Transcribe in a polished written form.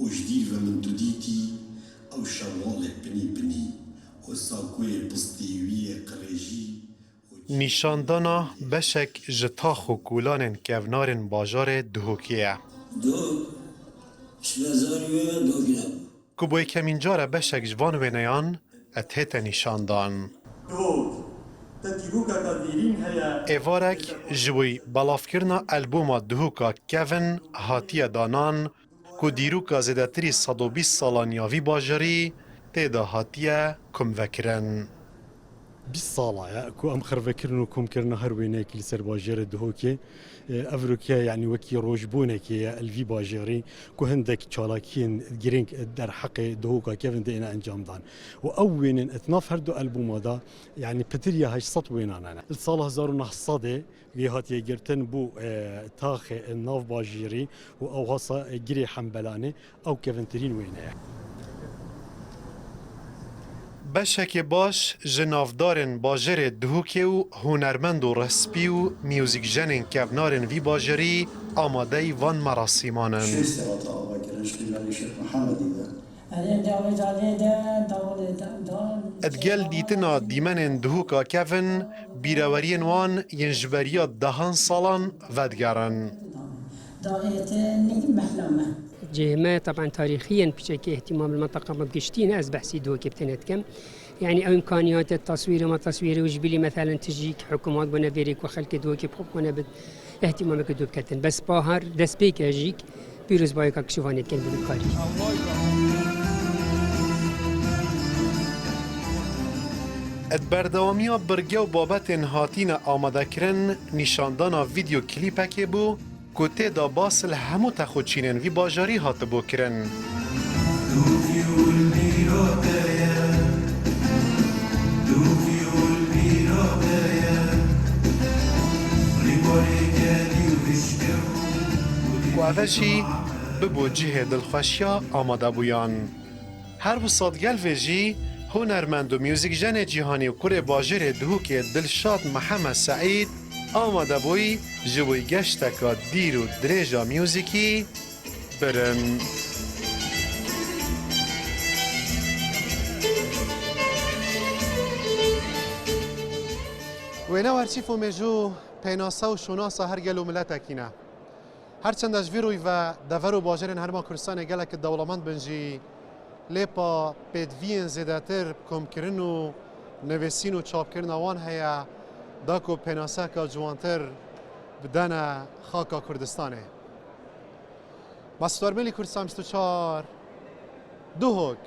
وجدير من تديتي أو شمال بني بني وساقوي بستيوية قريجي نیشاندانا بشک جتاخ و کولان کونارن باجار دهوکیه. دو شلازاری و دوگنا کبوی کمینجار بشک جوان و نیان اتهت نیشاندان. دو تتیبوکا کدیرین هیا ایوارک جوی بلافکرنا البوم دهوکا کون هاتیه دانان که دیروکا زدتری 120 سالانیاوی باجاری تیدا هاتیه کم وکرن. 20 ساڵە کو ئەم خەرڤەکردن و کۆمکردنە هەروێنەیەکی لەسەر باژێرە دهۆکێ ئەڤروکە یعنی وەکی ڕۆژبوونێکەیە ئەلڤی باژێڕی کو هەندێک چالاکیین گرنگ دەرحەقێ دهۆکا کێڤن دێنە ئەنجامدان و ئەو وێنن ئەتناف هەردوو ئەلبومەدا یعنی پتریە 800 وێنانە ساڵ 1970 وێ هاتیە گرتن بوو تاخێ ناو باژێری و ئەو هەسا گرێ حەمبەلانێ ئەو کێڤنترین وێنەیە. بشک باش جنافدارن باجر دهوکی و هنرمند و رسپی و میوزیک جنن کونارن وی باجری آماده وان مراسیمانن. ادگل دیتنا دیمن دهوکا کون بیراورین وان ینجبریات دهان سالان ودگرن. جهما طبعا تاريخيا بشكل اهتمام المنطقة ما بقشتين از بحثي دوكي بتنتكم يعني او امكانيات التصوير وما تصوير وجبلي مثلا تجيك حكومات بنا فيريك وخلك دوكي بخبنا بد اهتمامك دوب كتن بس باهر دس بيك اجيك بيروز بايكا كشوفاني كان بالكاري ادبردوامیا برگه و بابت هاتین آماده کرن نشاندانا ویدیو کلیپکی بو کته دا باسل همو تخوچینن وی باجاری هات بو کرن. و اوشی ببو جه دلخوشیا آماده بویان. هر بو سادگل ویجی هنرمند و میوزیک جن جیهانی و کره باجر دهوک دلشاد محمد سعید آماده بوی جوی گشتکا دیر و دریجا میوزیکی برن. وینا ورچی فومیجو پیناسا و شوناسا هر گلو ملتکینه. هرچند از ویروی و دور و باجرین هرما کرسان گلک دولمند بنجی لیپا پیدوین زیداتر کم کرن و نویسین و چاپ کرن آوان هیا داکو پیناسا که جوانتر بدن خاکا کردستانه. مستور ملی کردستان 24 دهوک